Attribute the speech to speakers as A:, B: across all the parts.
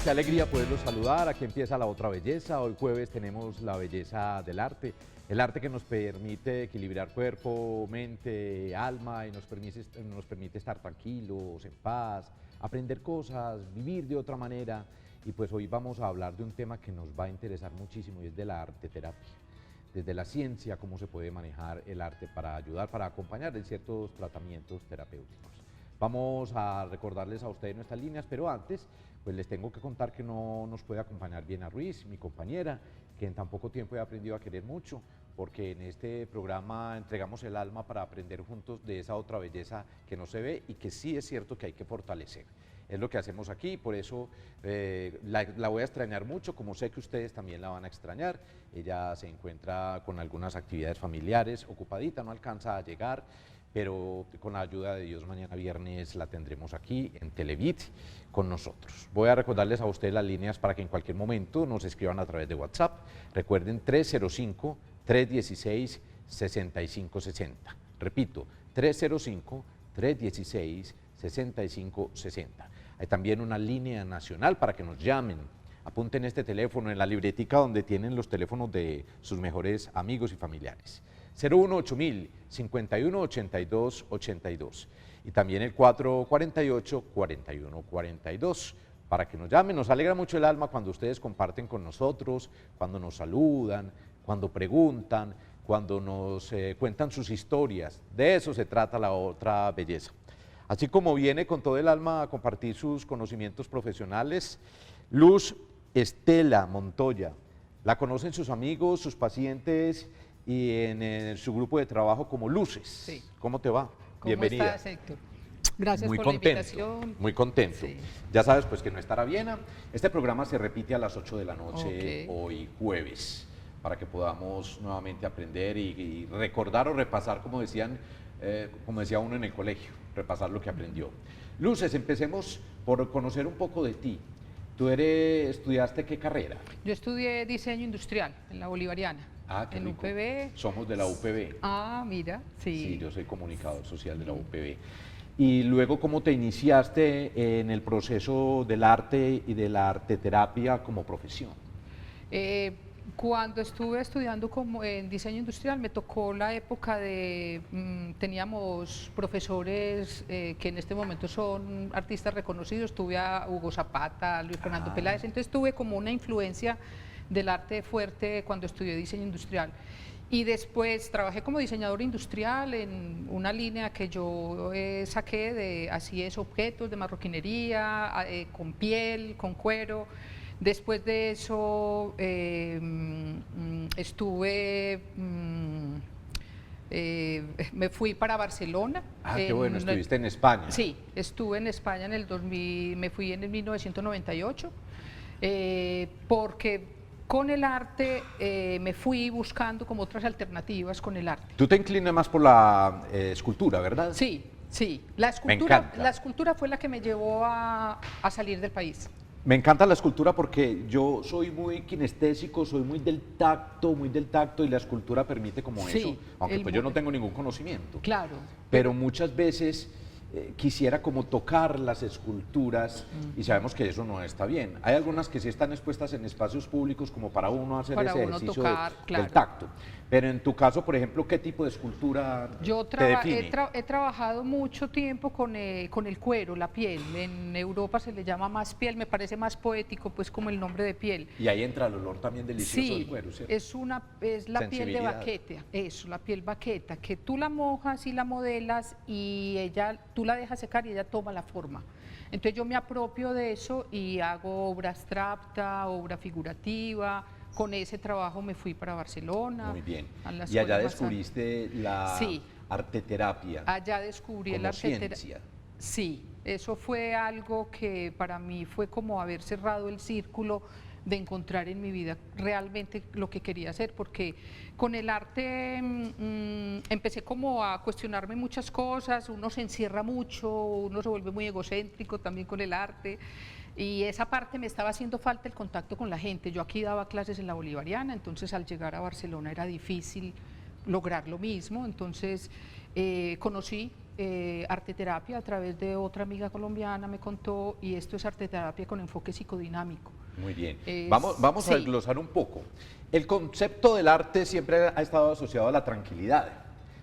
A: qué alegría poderlos saludar. Aquí empieza La Otra Belleza. Hoy jueves tenemos la belleza del arte. El arte que nos permite equilibrar cuerpo, mente, alma y nos permite estar tranquilos, en paz, aprender cosas, vivir de otra manera. Y pues hoy vamos a hablar de un tema que nos va a interesar muchísimo y es de la arteterapia. Desde la ciencia, cómo se puede manejar el arte para ayudar, para acompañar en ciertos tratamientos terapéuticos. Vamos a recordarles a ustedes nuestras líneas, pero antes pues les tengo que contar que no nos puede acompañar Viena Ruiz, mi compañera, que en tan poco tiempo he aprendido a querer mucho, porque en este programa entregamos el alma para aprender juntos de esa otra belleza que no se ve y que sí es cierto que hay que fortalecer. Es lo que hacemos aquí, por eso la voy a extrañar mucho, como sé que ustedes también la van a extrañar. Ella se encuentra con algunas actividades familiares, ocupadita, no alcanza a llegar, pero con la ayuda de Dios mañana viernes la tendremos aquí en Televit con nosotros. Voy a recordarles a ustedes las líneas para que en cualquier momento nos escriban a través de WhatsApp. Recuerden 305-316-6560. Repito, 305-316-6560. Hay también una línea nacional para que nos llamen. Apunten este teléfono en la libretica donde tienen los teléfonos de sus mejores amigos y familiares. 018.000 518282 y también el 448-4142 para que nos llamen. Nos alegra mucho el alma cuando ustedes comparten con nosotros, cuando nos saludan, cuando preguntan, cuando nos cuentan sus historias. De eso se trata La Otra Belleza. Así como viene con todo el alma a compartir sus conocimientos profesionales, Luz Estela Montoya. La conocen sus amigos, sus pacientes y en su grupo de trabajo como Luces.
B: Sí.
A: ¿Cómo te va?
B: ¿Cómo
A: Bienvenida.
B: estás, Héctor? Gracias
A: Muy
B: por
A: contento,
B: la invitación.
A: muy contento.
B: Sí.
A: Ya sabes pues que no estará Viena. Este programa se repite a las 8 de la noche hoy jueves, para que podamos nuevamente aprender y recordar o repasar, como decía uno en el colegio, repasar lo que aprendió. Luces, empecemos por conocer un poco de ti. ¿Tú estudiaste qué carrera?
B: Yo estudié diseño industrial en la Bolivariana.
A: Ah, qué
B: en
A: rico.
B: UPB.
A: Somos de la UPB.
B: Ah, mira, sí.
A: Sí, yo soy comunicador social de la UPB. Y luego, ¿cómo te iniciaste en el proceso del arte y de la arteterapia como profesión?
B: Cuando estuve estudiando en diseño industrial me tocó la época de, teníamos profesores que en este momento son artistas reconocidos, tuve a Hugo Zapata, a Luis Fernando Peláez, entonces tuve como una influencia del arte fuerte cuando estudié diseño industrial. Y después trabajé como diseñador industrial en una línea que yo saqué de así es, objetos de marroquinería, con piel, con cuero. Después de eso me fui para Barcelona.
A: Ah, qué bueno, estuviste en España.
B: Sí, estuve en España en el 2000, me fui en el 1998, porque con el arte me fui buscando como otras alternativas con el arte.
A: Tú te inclinas más por la escultura, ¿verdad?
B: Sí, sí. La escultura fue la que me llevó a salir del país.
A: Me encanta la escultura porque yo soy muy kinestésico, soy muy del tacto y la escultura permite como eso, aunque pues yo no tengo ningún conocimiento.
B: Claro.
A: Pero muchas veces quisiera como tocar las esculturas y sabemos que eso no está bien. Hay algunas que sí están expuestas en espacios públicos como para uno hacer ese ejercicio del tacto. Pero en tu caso, por ejemplo, ¿qué tipo de escultura te define?
B: He trabajado mucho tiempo con el cuero, la piel. En Europa se le llama más piel, me parece más poético, pues como el nombre de piel.
A: Y ahí entra el olor también delicioso del cuero, ¿cierto?
B: Es la piel de baqueta, eso, la piel baqueta, que tú la mojas y la modelas y tú la dejas secar y ella toma la forma. Entonces yo me apropio de eso y hago obra abstracta, obra figurativa. Con ese trabajo me fui para Barcelona.
A: Muy bien. Y allá descubriste la arteterapia.
B: Allá descubrí la arteterapia. Sí, eso fue algo que para mí fue como haber cerrado el círculo de encontrar en mi vida realmente lo que quería hacer, porque con el arte empecé como a cuestionarme muchas cosas, uno se encierra mucho, uno se vuelve muy egocéntrico también con el arte. Y esa parte me estaba haciendo falta el contacto con la gente. Yo aquí daba clases en la Bolivariana, entonces al llegar a Barcelona era difícil lograr lo mismo. Entonces conocí arteterapia a través de otra amiga colombiana, me contó, y esto es arteterapia con enfoque psicodinámico.
A: Muy bien.
B: Es-
A: Vamos a
B: sí.
A: desglosar un poco. El concepto del arte siempre ha estado asociado a la tranquilidad.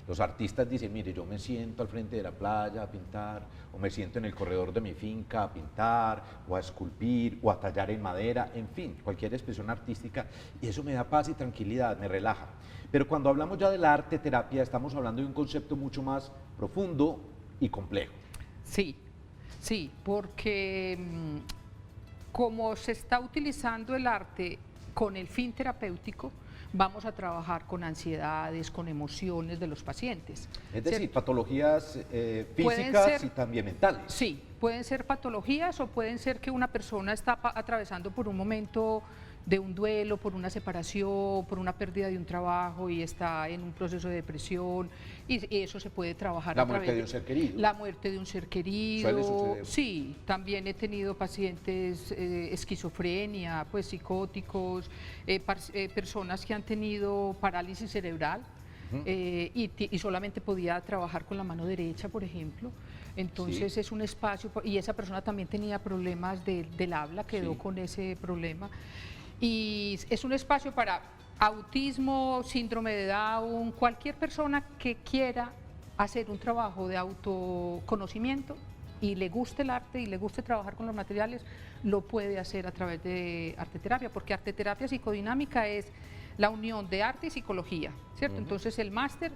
A: Los artistas dicen, mire, yo me siento al frente de la playa a pintar, o me siento en el corredor de mi finca a pintar, o a esculpir, o a tallar en madera, en fin, cualquier expresión artística, y eso me da paz y tranquilidad, me relaja. Pero cuando hablamos ya de la arte terapia, estamos hablando de un concepto mucho más profundo y complejo.
B: Sí, sí, porque como se está utilizando el arte con el fin terapéutico, vamos a trabajar con ansiedades, con emociones de los pacientes.
A: Es decir,
B: ¿cierto?
A: patologías
B: Pueden
A: físicas
B: ser-
A: y también mentales.
B: Sí, pueden ser patologías o pueden ser que una persona está atravesando por un momento de un duelo, por una separación, por una pérdida de un trabajo y está en un proceso de depresión y eso se puede trabajar
A: La
B: a través
A: muerte de un ser querido.
B: La muerte de un ser querido.
A: Suele suceder.
B: Sí, también he tenido pacientes esquizofrenia, pues psicóticos, personas que han tenido parálisis cerebral. Y solamente podía trabajar con la mano derecha, por ejemplo. Entonces
A: Sí.
B: es un espacio, y esa persona también tenía problemas del habla, quedó
A: Sí.
B: con ese problema. Y es un espacio para autismo, síndrome de Down, cualquier persona que quiera hacer un trabajo de autoconocimiento y le guste el arte y le guste trabajar con los materiales, lo puede hacer a través de arteterapia, porque arteterapia psicodinámica es la unión de arte y psicología, ¿cierto? Entonces el máster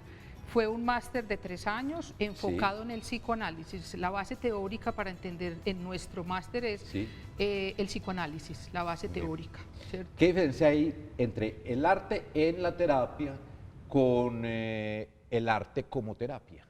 B: fue un máster de 3 años enfocado en el psicoanálisis. La base teórica para entender en nuestro máster es
A: Sí.
B: el psicoanálisis, la base teórica, ¿cierto?
A: ¿Qué diferencia hay entre el arte en la terapia con el arte como terapia?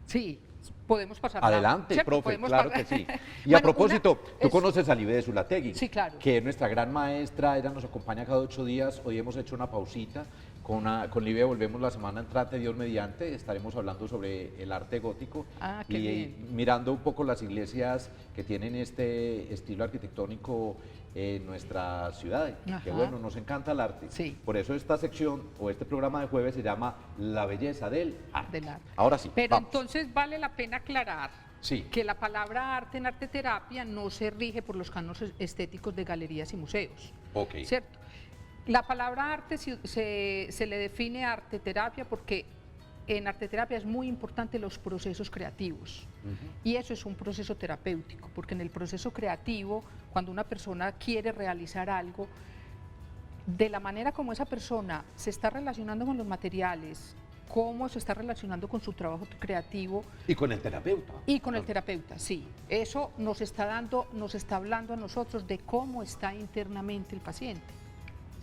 B: Sí, podemos pasar.
A: Adelante,
B: ¿cierto?
A: profe,
B: Podemos
A: claro
B: pa-
A: que sí. Y
B: Bueno,
A: a propósito, tú
B: es-
A: conoces a Libe Zulategui,
B: Sí, claro.
A: que es nuestra gran maestra, ella nos acompaña cada 8 días, hoy hemos hecho una pausita, con Libe volvemos la semana entrante, Dios mediante, estaremos hablando sobre el arte gótico
B: Ah, qué
A: y
B: bien.
A: mirando un poco las iglesias que tienen este estilo arquitectónico en nuestra ciudad, que
B: Ajá.
A: bueno, nos encanta el arte.
B: Sí.
A: Por eso esta sección o este programa de jueves se llama La belleza del arte.
B: Del arte.
A: Ahora sí,
B: Pero
A: vamos.
B: entonces vale la pena aclarar
A: Sí.
B: que la palabra arte en arteterapia no se rige por los cánones estéticos de galerías y museos.
A: Ok.
B: ¿Cierto? La palabra arte se le define arteterapia porque en arteterapia es muy importante los procesos creativos. Y eso es un proceso terapéutico, porque en el proceso creativo, cuando una persona quiere realizar algo, de la manera como esa persona se está relacionando con los materiales, cómo se está relacionando con su trabajo creativo,
A: Y con el terapeuta.
B: y con el terapeuta, sí. Eso nos está hablando a nosotros de cómo está internamente el paciente,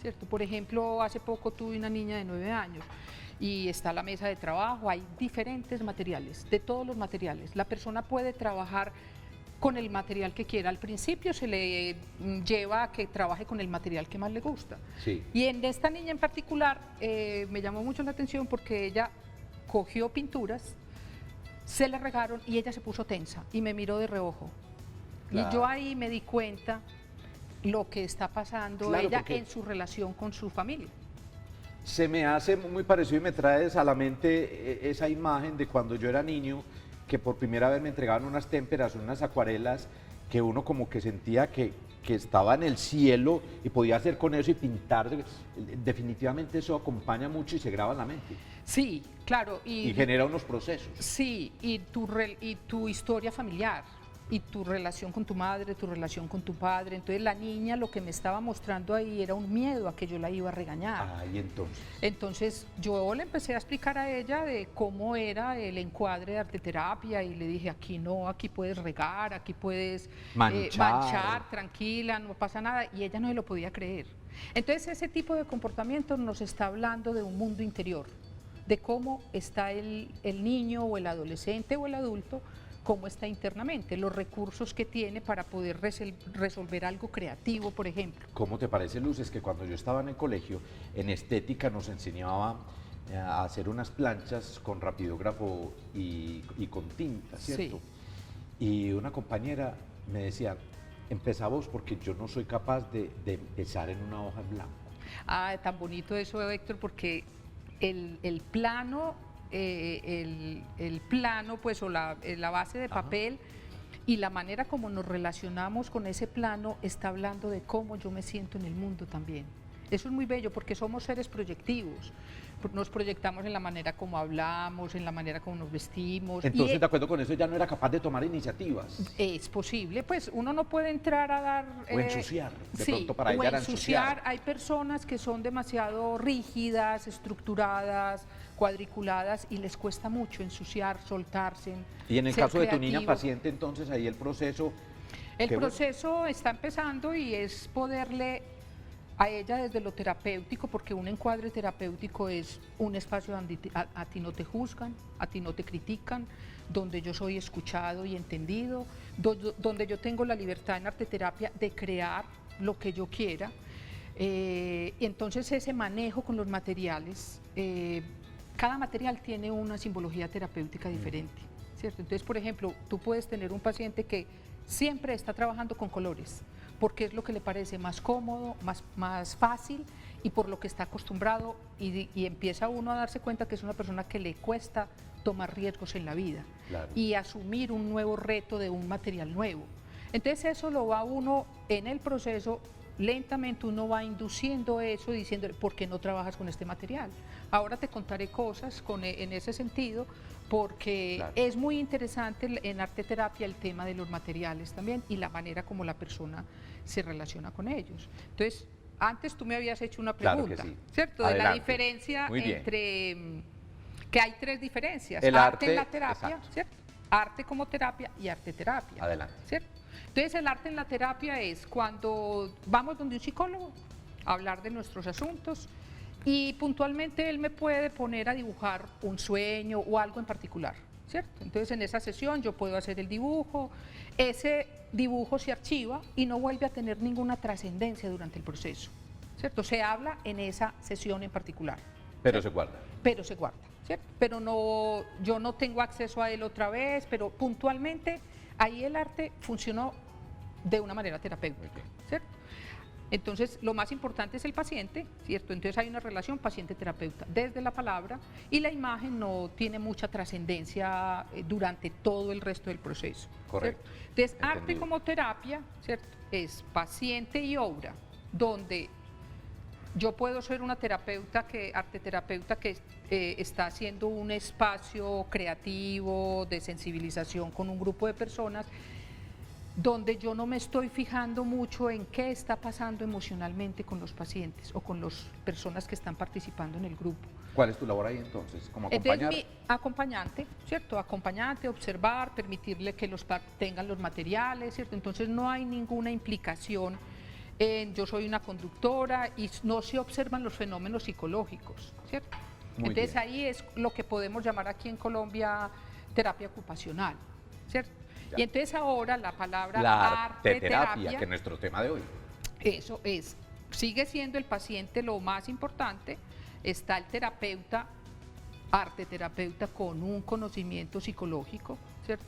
B: ¿cierto? Por ejemplo, hace poco tuve una niña de 9 años y está la mesa de trabajo, hay diferentes materiales, de todos los materiales. La persona puede trabajar con el material que quiera. Al principio se le lleva a que trabaje con el material que más le gusta.
A: Sí.
B: Y en esta niña en particular me llamó mucho la atención porque ella cogió pinturas, se le regaron y ella se puso tensa y me miró de reojo.
A: Claro.
B: Y yo ahí me di cuenta lo que está pasando
A: Claro,
B: ella
A: porque-
B: en su relación con su familia.
A: Se me hace muy parecido y me traes a la mente esa imagen de cuando yo era niño, que por primera vez me entregaban unas témperas, unas acuarelas, que uno como que sentía que estaba en el cielo y podía hacer con eso y pintar. Definitivamente eso acompaña mucho y se graba en la mente
B: Sí, claro.
A: y genera unos procesos.
B: Sí, y tu historia familiar, y tu relación con tu madre, tu relación con tu padre. Entonces la niña lo que me estaba mostrando ahí era un miedo a que yo la iba a regañar.
A: Ahí entonces.
B: Entonces yo le empecé a explicar a ella de cómo era el encuadre de arteterapia y le dije, aquí no, aquí puedes regar, aquí puedes manchar, tranquila, no pasa nada. Y ella no se lo podía creer. Entonces ese tipo de comportamiento nos está hablando de un mundo interior, de cómo está el niño o el adolescente o el adulto, cómo está internamente, los recursos que tiene para poder resolver algo creativo, por ejemplo.
A: ¿Cómo te parece, Luz? Es que cuando yo estaba en el colegio, en estética nos enseñaba a hacer unas planchas con rapidógrafo y con tinta, ¿cierto?
B: Sí.
A: Y una compañera me decía, empezá vos porque yo no soy capaz de empezar en una hoja en blanco.
B: Ah, tan bonito eso, Héctor, porque el plano el plano, pues, o la base de papel, y la manera como nos relacionamos con ese plano está hablando de cómo yo me siento en el mundo también. Eso es muy bello porque somos seres proyectivos. Nos proyectamos en la manera como hablamos, en la manera como nos vestimos.
A: Entonces, de acuerdo con eso, ya no era capaz de tomar iniciativas.
B: Es posible, pues uno no puede entrar a dar...
A: O ensuciar, de
B: sí,
A: pronto para
B: o
A: ella era
B: ensuciar.
A: ensuciar.
B: Hay personas que son demasiado rígidas, estructuradas, cuadriculadas, y les cuesta mucho ensuciar, soltarse.
A: Y en el
B: ser
A: caso de tu niña
B: creativos.
A: paciente, entonces ahí el proceso...
B: El
A: qué bueno.
B: proceso está empezando y es poderle a ella desde lo terapéutico, porque un encuadre terapéutico es un espacio donde a ti no te juzgan, a ti no te critican, donde yo soy escuchado y entendido, donde yo tengo la libertad en arteterapia de crear lo que yo quiera. Entonces ese manejo con los materiales, cada material tiene una simbología terapéutica diferente, ¿cierto? Entonces, por ejemplo, tú puedes tener un paciente que siempre está trabajando con colores, porque es lo que le parece más cómodo, más fácil, y por lo que está acostumbrado, y empieza uno a darse cuenta que es una persona que le cuesta tomar riesgos en la vida,
A: Claro.
B: y asumir un nuevo reto de un material nuevo. Entonces eso lo va uno en el proceso, lentamente uno va induciendo eso, diciendo, ¿por qué no trabajas con este material? Ahora te contaré cosas en ese sentido, porque
A: Claro.
B: es muy interesante en arteterapia el tema de los materiales también y la manera como la persona se relaciona con ellos. Entonces, antes tú me habías hecho una
A: Claro que
B: pregunta,
A: sí.
B: ¿cierto? De la
A: Adelante.
B: diferencia
A: Muy bien.
B: entre, que hay tres diferencias,
A: El
B: arte en
A: arte,
B: la terapia,
A: exacto.
B: ¿cierto? Arte como terapia y arteterapia.
A: Adelante.
B: ¿Cierto? Entonces, el arte en la terapia es cuando vamos donde un psicólogo a hablar de nuestros asuntos, y puntualmente él me puede poner a dibujar un sueño o algo en particular, ¿cierto? Entonces en esa sesión yo puedo hacer el dibujo, ese dibujo se archiva y no vuelve a tener ninguna trascendencia durante el proceso, ¿cierto? Se habla en esa sesión en particular.
A: Pero se guarda.
B: Pero se guarda, ¿cierto? Pero no, yo no tengo acceso a él otra vez, pero puntualmente ahí el arte funcionó de una manera terapéutica, ¿cierto? Entonces, lo más importante es el paciente, ¿cierto? Entonces hay una relación paciente-terapeuta desde la palabra, y la imagen no tiene mucha trascendencia durante todo el resto del proceso.
A: Correcto.
B: ¿Cierto? Entonces, arte
A: Entendido.
B: como terapia, ¿cierto? Es paciente y obra, donde yo puedo ser una arteterapeuta que está haciendo un espacio creativo de sensibilización con un grupo de personas, donde yo no me estoy fijando mucho en qué está pasando emocionalmente con los pacientes o con las personas que están participando en el grupo.
A: ¿Cuál es tu labor ahí entonces? ¿Cómo
B: Entonces,
A: acompañar?
B: mi acompañante, ¿cierto? Acompañante, observar, permitirle que tengan los materiales, ¿cierto? Entonces no hay ninguna implicación en yo soy una conductora, y no se observan los fenómenos psicológicos, ¿cierto?
A: Muy
B: Entonces
A: bien.
B: ahí es lo que podemos llamar aquí en Colombia terapia ocupacional, ¿cierto?
A: Ya.
B: Y entonces ahora la palabra
A: La arteterapia,
B: arteterapia,
A: que es nuestro tema de hoy.
B: eso es, sigue siendo el paciente lo más importante, está el terapeuta, arteterapeuta con un conocimiento psicológico, ¿cierto?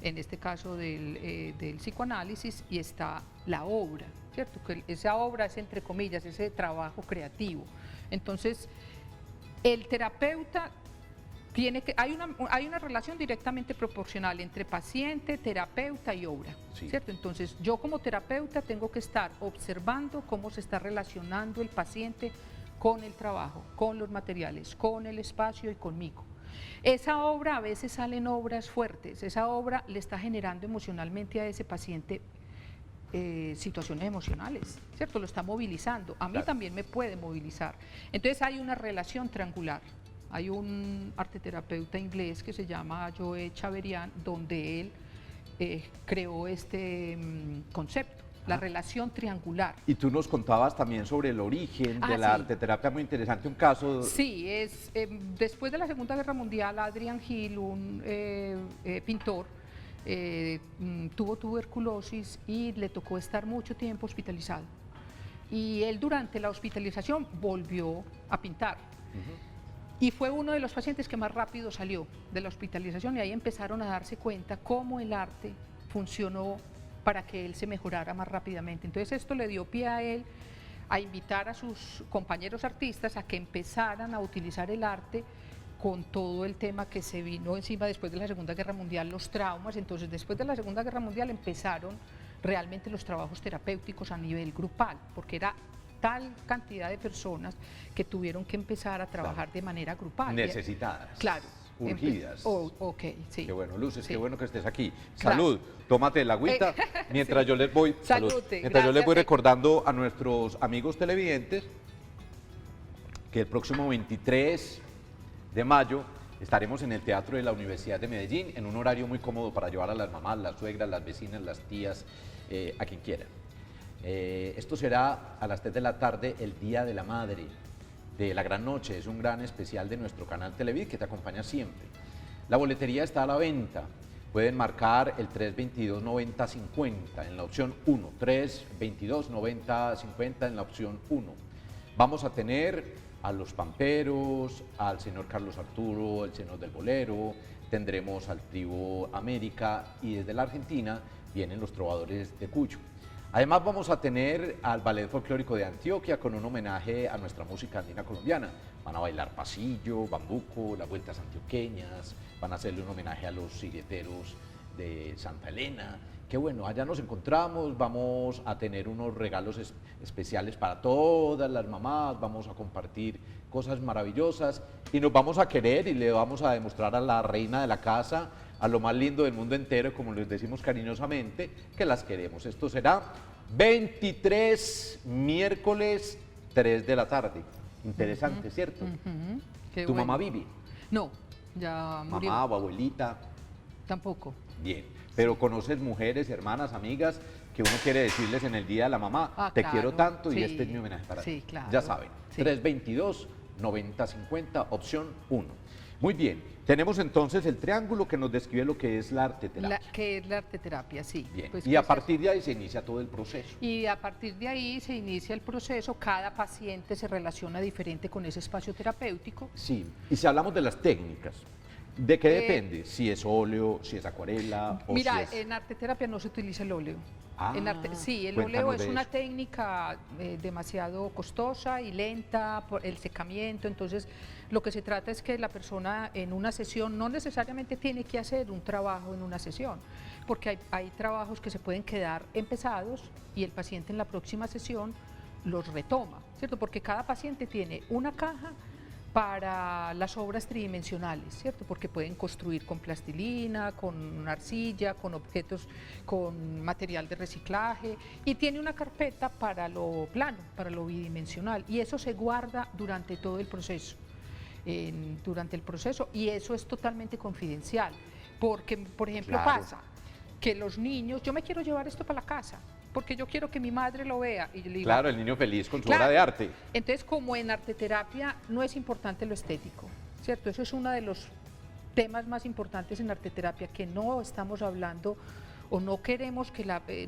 B: En este caso del psicoanálisis, y está la obra, ¿cierto? Que esa obra es, entre comillas, ese trabajo creativo. Entonces, el terapeuta hay una relación directamente proporcional entre paciente, terapeuta y obra,
A: Sí.
B: ¿cierto? Entonces, yo como terapeuta tengo que estar observando cómo se está relacionando el paciente con el trabajo, con los materiales, con el espacio y conmigo. Esa obra, a veces salen obras fuertes, esa obra le está generando emocionalmente a ese paciente situaciones emocionales, ¿cierto? Lo está movilizando, a mí
A: Claro.
B: también me puede movilizar. Entonces hay una relación triangular. Hay un arteterapeuta inglés que se llama Joe Chaverian, donde él creó este concepto, la relación triangular.
A: Y tú nos contabas también sobre el origen de la
B: Sí.
A: arteterapia, muy interesante, un caso.
B: Sí, después de la Segunda Guerra Mundial, Adrian Hill, un pintor, tuvo tuberculosis y le tocó estar mucho tiempo hospitalizado. Y él, durante la hospitalización, volvió a pintar. Y fue uno de los pacientes que más rápido salió de la hospitalización, y ahí empezaron a darse cuenta cómo el arte funcionó para que él se mejorara más rápidamente. Entonces esto le dio pie a él a invitar a sus compañeros artistas a que empezaran a utilizar el arte con todo el tema que se vino encima después de la Segunda Guerra Mundial, los traumas. Entonces, después de la Segunda Guerra Mundial empezaron realmente los trabajos terapéuticos a nivel grupal, porque era tal cantidad de personas que tuvieron que empezar a trabajar de manera grupal.
A: Necesitadas.
B: Claro.
A: Urgidas.
B: Ok, sí.
A: Qué bueno, Luces,
B: sí.
A: qué bueno que estés aquí.
B: Claro.
A: Salud, tómate el agüita mientras
B: Sí.
A: yo les voy,
B: Salute,
A: mientras yo les voy
B: gracias.
A: recordando a nuestros amigos televidentes que el próximo 23 de mayo estaremos en el Teatro de la Universidad de Medellín en un horario muy cómodo para llevar a las mamás, las suegras, las vecinas, las tías, a quien quiera. Esto será a las 3 de la tarde, el Día de la Madre, de la gran noche. Es un gran especial de nuestro canal Televid que te acompaña siempre. La boletería está a la venta. Pueden marcar el 322-9050 en la opción 1, 322-9050 en la opción 1. Vamos a tener a los Pamperos, al señor Carlos Arturo, el señor del Bolero, tendremos al Tribu América y desde la Argentina vienen los Trovadores de Cuyo. Además vamos a tener al Ballet Folclórico de Antioquia con un homenaje a nuestra música andina colombiana. Van a bailar pasillo, bambuco, las vueltas antioqueñas, van a hacerle un homenaje a los silleteros de Santa Elena. Qué bueno, allá nos encontramos, vamos a tener unos regalos especiales para todas las mamás, vamos a compartir cosas maravillosas y nos vamos a querer y le vamos a demostrar a la reina de la casa, a lo más lindo del mundo entero, como les decimos cariñosamente, que las queremos. Esto será 23 miércoles 3 de la tarde. Interesante, ¿cierto?
B: Qué
A: ¿Tu
B: bueno.
A: mamá vive?
B: No, ya murió.
A: Mamá o abuelita.
B: Tampoco.
A: Bien, pero conoces mujeres, hermanas, amigas que uno quiere decirles en el día de la mamá,
B: Ah,
A: te
B: claro,
A: quiero tanto y
B: sí,
A: este es mi homenaje para ti.
B: sí, claro,
A: Ya saben,
B: sí.
A: 322-9050, opción 1. Muy bien, tenemos entonces el triángulo que nos describe lo que es la arteterapia.
B: Que es la arteterapia, sí.
A: Bien,
B: Pues
A: y
B: que
A: a
B: es
A: partir de ahí se inicia todo el proceso.
B: Y a partir de ahí se inicia el proceso, cada paciente se relaciona diferente con ese espacio terapéutico.
A: Sí, y si hablamos de las técnicas, ¿de qué depende? Si es óleo, si es acuarela o
B: Mira,
A: si es...
B: en arteterapia no se utiliza el óleo.
A: Ah,
B: Sí, el
A: cuéntanos
B: óleo es
A: de
B: una
A: eso.
B: técnica demasiado costosa y lenta por el secamiento, entonces lo que se trata es que la persona en una sesión no necesariamente tiene que hacer un trabajo en una sesión, porque hay trabajos que se pueden quedar empezados y el paciente en la próxima sesión los retoma, ¿cierto? Porque cada paciente tiene una caja para las obras tridimensionales, ¿cierto? Porque pueden construir con plastilina, con arcilla, con objetos, con material de reciclaje y tiene una carpeta para lo plano, para lo bidimensional y eso se guarda durante todo el proceso, y eso es totalmente confidencial, porque, por ejemplo,
A: Claro.
B: pasa que los niños, yo me quiero llevar esto para la casa, porque yo quiero que mi madre lo vea. Y yo le digo,
A: Claro, el niño feliz con su
B: claro.
A: obra de arte.
B: Entonces, como en arteterapia no es importante lo estético, ¿cierto? Eso es uno de los temas más importantes en arteterapia, que no estamos hablando o no queremos que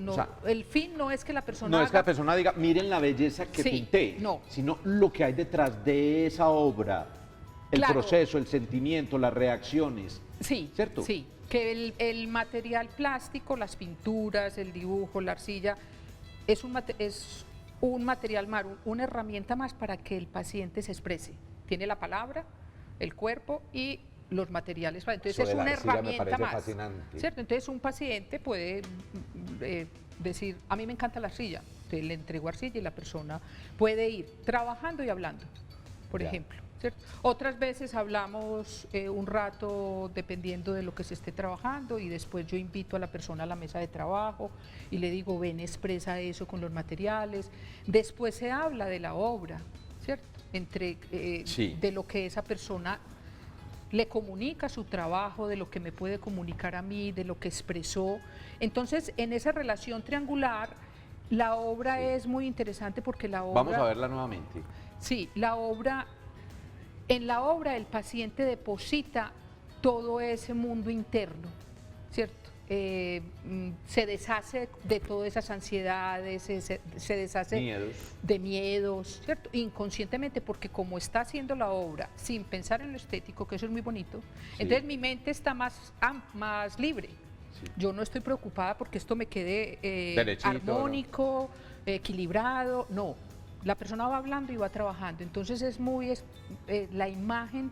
A: O sea,
B: el fin no es que la persona
A: No es que la
B: haga-
A: persona diga, miren la belleza que
B: Sí,
A: pinté,
B: no.
A: sino lo que hay detrás de esa obra, el
B: Claro.
A: proceso, el sentimiento, las reacciones.
B: Sí,
A: ¿Cierto?
B: sí, que el material plástico, las pinturas, el dibujo, la arcilla, es un material más, una herramienta más para que el paciente se exprese. Tiene la palabra, el cuerpo y los materiales. Entonces
A: Eso de
B: es
A: la
B: una
A: arcilla me
B: herramienta
A: parece
B: más.
A: fascinante.
B: ¿Cierto? Entonces un paciente puede decir, a mí me encanta la arcilla, entonces le entrego arcilla y la persona puede ir trabajando y hablando, por
A: Ya.
B: ejemplo. ¿Cierto? Otras veces hablamos un rato dependiendo de lo que se esté trabajando y después yo invito a la persona a la mesa de trabajo y le digo, ven, expresa eso con los materiales. Después se habla de la obra, ¿cierto?
A: Sí.
B: De lo que esa persona le comunica su trabajo, de lo que me puede comunicar a mí, de lo que expresó. Entonces, en esa relación triangular, la obra
A: Sí.
B: es muy interesante porque la obra...
A: Vamos a verla nuevamente.
B: Sí, en la obra el paciente deposita todo ese mundo interno, ¿cierto? Se deshace de todas esas ansiedades, se deshace
A: Miedos.
B: de miedos, ¿cierto? Inconscientemente, porque como está haciendo la obra sin pensar en lo estético, que eso es muy bonito,
A: Sí.
B: entonces mi mente está más libre.
A: Sí.
B: Yo no estoy preocupada porque esto me quede
A: Derechito,
B: armónico, equilibrado, no. La persona va hablando y va trabajando, entonces es la imagen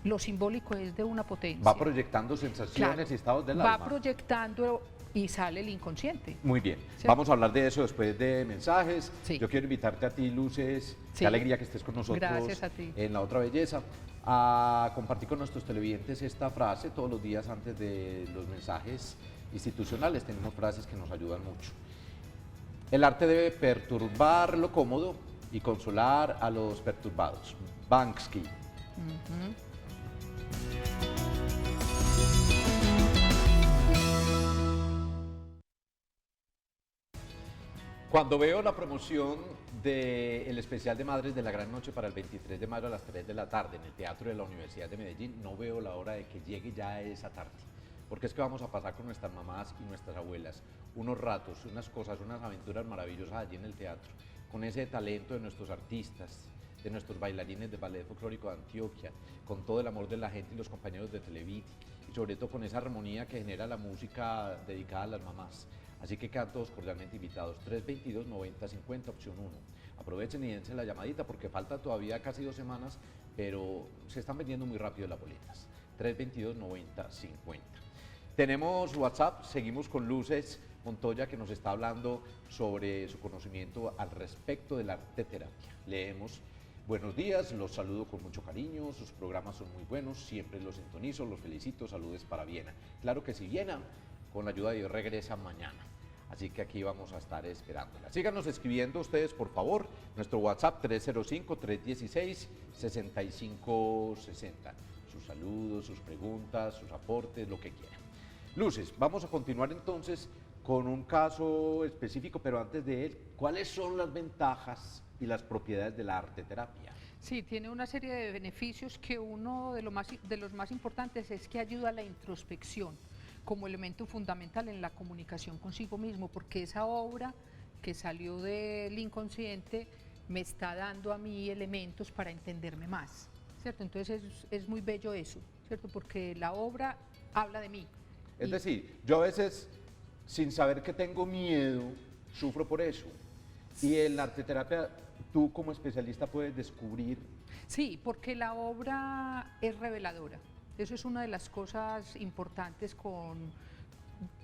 B: lo simbólico es de una potencia.
A: Va proyectando sensaciones
B: Claro,
A: y estados del
B: va
A: alma.
B: proyectando y sale el inconsciente.
A: Muy bien,
B: ¿Cierto?
A: vamos a hablar de eso después de mensajes.
B: Sí.
A: Yo quiero invitarte a ti, Luces,
B: Sí.
A: qué alegría que estés con nosotros.
B: Gracias a ti.
A: En La Otra Belleza, a compartir con nuestros televidentes esta frase todos los días antes de los mensajes institucionales. Tenemos frases que nos ayudan mucho. El arte debe perturbar lo cómodo y consolar a los perturbados. Banksy. Cuando veo la promoción del especial de Madres de la Gran Noche para el 23 de mayo a las 3 de la tarde en el Teatro de la Universidad de Medellín, no veo la hora de que llegue ya esa tarde. Porque es que vamos a pasar con nuestras mamás y nuestras abuelas unos ratos, unas cosas, unas aventuras maravillosas allí en el teatro, con ese talento de nuestros artistas, de nuestros bailarines del Ballet Folclórico de Antioquia, con todo el amor de la gente y los compañeros de Televit, y sobre todo con esa armonía que genera la música dedicada a las mamás. Así que quedan todos cordialmente invitados. 322-9050, opción 1. Aprovechen y dense la llamadita porque falta todavía casi 2 semanas, pero se están vendiendo muy rápido las boletas. 322-9050. Tenemos WhatsApp, seguimos con Luces Montoya, que nos está hablando sobre su conocimiento al respecto del arte terapia. Leemos: buenos días, los saludo con mucho cariño, sus programas son muy buenos, siempre los sintonizo, los felicito, saludos para Viena. Claro que sí, Viena, con la ayuda de Dios, regresa mañana. Así que aquí vamos a estar esperándola. Síganos escribiendo ustedes, por favor, nuestro WhatsApp 305-316-6560. Sus saludos, sus preguntas, sus aportes, lo que quieran. Luces, vamos a continuar entonces con un caso específico, pero antes de él, ¿cuáles son las ventajas y las propiedades de la arte terapia?
B: Sí, tiene una serie de beneficios que uno de los más importantes es que ayuda a la introspección como elemento fundamental en la comunicación consigo mismo, porque esa obra que salió del inconsciente me está dando a mí elementos para entenderme más, ¿cierto? Entonces es muy bello eso, ¿cierto? Porque la obra habla de mí.
A: Es decir, yo a veces, sin saber que tengo miedo, sufro por eso. Y en la arte terapia, tú como especialista puedes descubrir.
B: Sí, porque la obra es reveladora. Eso es una de las cosas importantes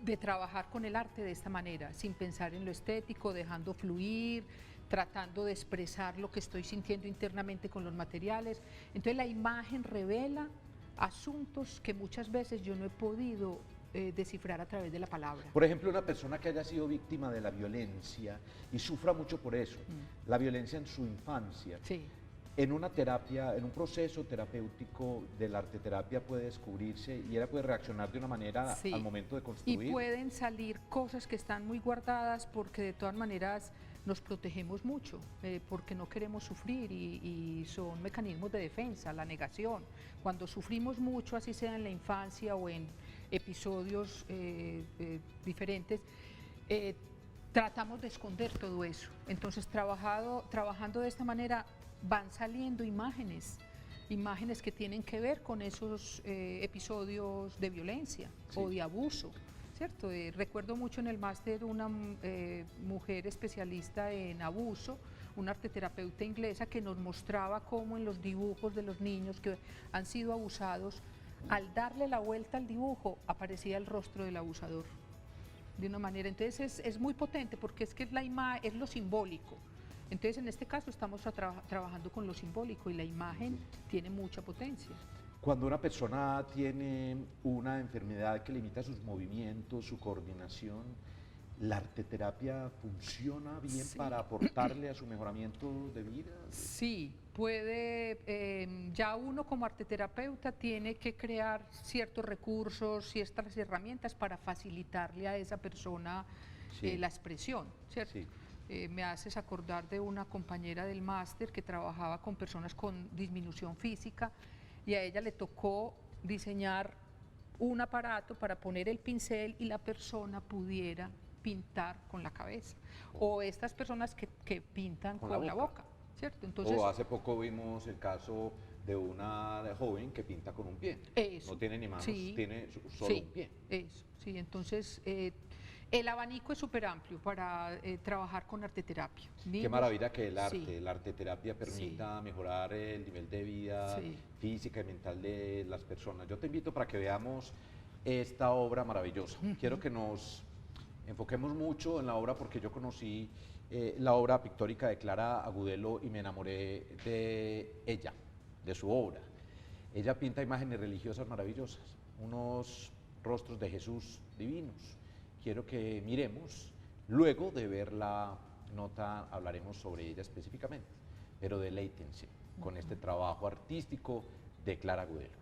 B: de trabajar con el arte de esta manera, sin pensar en lo estético, dejando fluir, tratando de expresar lo que estoy sintiendo internamente con los materiales. Entonces la imagen revela asuntos que muchas veces yo no he podido descifrar a través de la palabra.
A: Por ejemplo, una persona que haya sido víctima de la violencia y sufra mucho por eso, la violencia en su infancia.
B: Sí.
A: En una terapia, en un proceso terapéutico de la arteterapia puede descubrirse y ella puede reaccionar de una manera al momento de construir.
B: Y pueden salir cosas que están muy guardadas porque de todas maneras nos protegemos mucho, porque no queremos sufrir y son mecanismos de defensa, la negación. Cuando sufrimos mucho, así sea en la infancia o en episodios diferentes, tratamos de esconder todo eso. Entonces trabajando de esta manera van saliendo imágenes que tienen que ver con esos episodios de violencia o de abuso, ¿cierto? Recuerdo mucho en el máster una mujer especialista en abuso, una arteterapeuta inglesa que nos mostraba cómo en los dibujos de los niños que han sido abusados, al darle la vuelta al dibujo aparecía el rostro del abusador de una manera. Entonces es muy potente porque es que es lo simbólico. Entonces, en este caso estamos trabajando con lo simbólico y la imagen tiene mucha potencia.
A: Cuando una persona tiene una enfermedad que limita sus movimientos, su coordinación, ¿la arteterapia funciona bien para aportarle a su mejoramiento de vida?
B: Sí, puede, ya uno como arteterapeuta tiene que crear ciertos recursos, ciertas herramientas para facilitarle a esa persona la expresión, ¿cierto? Sí. Me haces acordar de una compañera del máster que trabajaba con personas con disminución física y a ella le tocó diseñar un aparato para poner el pincel y la persona pudiera pintar con la cabeza. O estas personas que pintan con la boca, ¿cierto? Entonces,
A: o hace poco vimos el caso de una joven que pinta con un pie.
B: Eso,
A: no tiene ni manos, tiene solo un pie.
B: Eso, sí, entonces El abanico es súper amplio para trabajar con arteterapia.
A: Qué
B: Niños,
A: maravilla que el arte,
B: sí,
A: la arteterapia permita mejorar el nivel de vida
B: sí.
A: física y mental de las personas. Yo te invito para que veamos esta obra maravillosa. Quiero que nos enfoquemos mucho en la obra porque yo conocí la obra pictórica de Clara Agudelo y me enamoré de ella, de su obra. Ella pinta imágenes religiosas maravillosas, unos rostros de Jesús divinos. Quiero que miremos, luego de ver la nota hablaremos sobre ella específicamente, pero deleítense con este trabajo artístico de Clara Agudelo.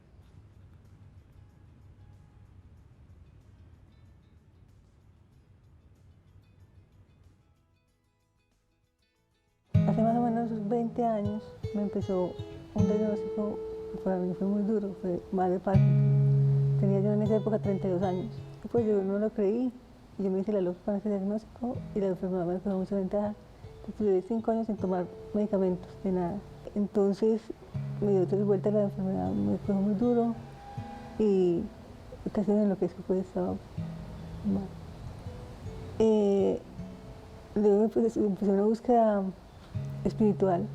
C: Hace más o menos 20 años me empezó un diagnóstico que para mí fue muy duro, fue mal de Parkinson. Tenía yo en esa época 32 años. Y pues yo no lo creí, y yo me hice la loca con ese diagnóstico y la enfermedad me cogió mucha ventaja. Estuve 5 años sin tomar medicamentos, de nada. Entonces me dio 3 vueltas la enfermedad, me cogió muy duro y casi me enloquezco, pues estaba mal. Luego pues, empecé una búsqueda espiritual,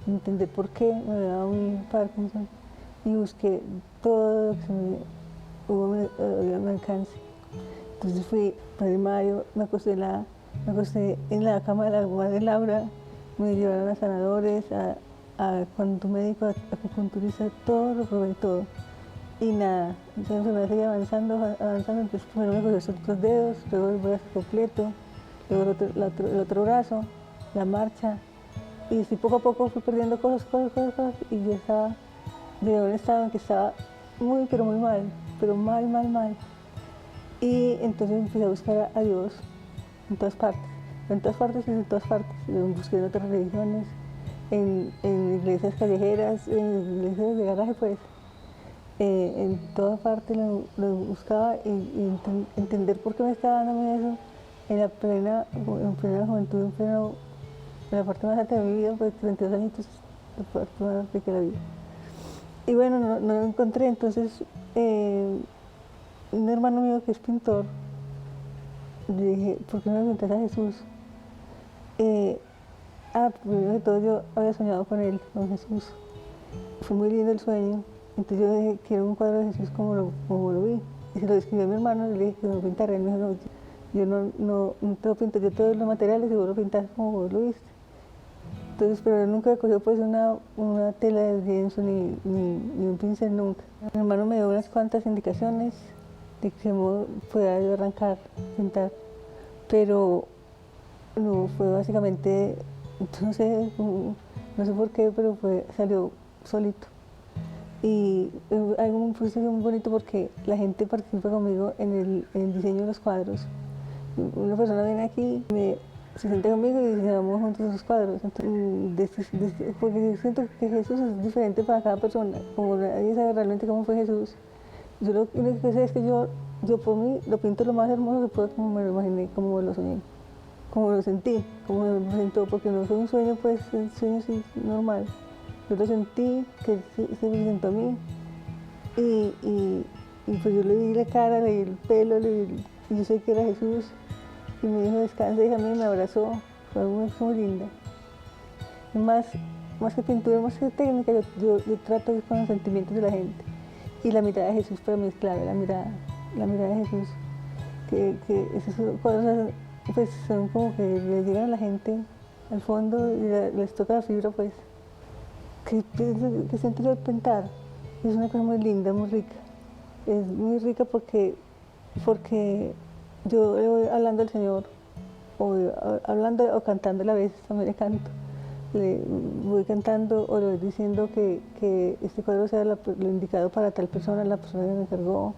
C: entender por qué me había dado mi Parkinson y busqué todo lo que se me hubo a mi alcance. Entonces fui para el Mario, me acosté en la cama de la madre Laura, me llevaron a sanadores, a cuanto médico, a acupunturista, todo lo probé todo. Y nada, esa enfermedad seguía avanzando, entonces primero me cogió estos dedos, luego el brazo completo, luego el otro brazo, la marcha. Y así poco a poco fui perdiendo cosas, y yo estaba de un estado en que estaba muy, pero muy mal, pero mal. Y entonces empecé a buscar a Dios en todas partes, Lo busqué en otras religiones, en iglesias callejeras, en iglesias de garaje, pues. En toda parte lo buscaba y entender por qué me estaba dando eso en plena juventud, en la parte más alta de mi vida, pues 32 añitos, la parte más alta de la vida. Y bueno, no lo encontré, entonces un hermano mío que es pintor, le dije, ¿por qué no me preguntas a Jesús? Primero de todo yo había soñado con él, con Jesús. Fue muy lindo el sueño, entonces yo dije, quiero un cuadro de Jesús como lo vi. Y se lo escribí a mi hermano y le dije que me lo pintara. Él me dijo, no, yo no te lo pinto, yo te doy los materiales y vos lo pintas como vos lo viste. Entonces, pero él nunca cogió pues una tela de lienzo ni un pincel, nunca. Mi hermano me dio unas cuantas indicaciones de qué modo podía yo arrancar, pintar, pero no, fue básicamente, no sé por qué, pero salió solito. Y hay un proceso muy bonito porque la gente participa conmigo en el diseño de los cuadros. Una persona viene aquí, se sienta conmigo y diseñamos juntos esos cuadros. Entonces, porque siento que Jesús es diferente para cada persona, como nadie sabe realmente cómo fue Jesús. Yo lo único que sé es que yo por mí lo pinto lo más hermoso que puedo, como me lo imaginé, como me lo soñé, como lo sentí, como me presentó, porque no fue un sueño, pues el sueño sí normal. Yo lo sentí, que se presentó a mí, y pues yo le vi la cara, le vi el pelo, y yo sé que era Jesús, y me dijo, descansa, hija mía, y me abrazó, fue muy linda. Y más que pintura, más que técnica, yo trato con los sentimientos de la gente. Y la mirada de Jesús para mí es clave, la mirada de Jesús, que esas cosas pues son como que le llegan a la gente al fondo y les toca la fibra, pues, que siento yo al pintar. Es una cosa muy linda, muy rica. Es muy rica porque yo le voy hablando al Señor, o hablando o cantando a la vez, también le canto. Le voy cantando o le voy diciendo que este cuadro sea lo indicado para tal persona, la persona que me encargó.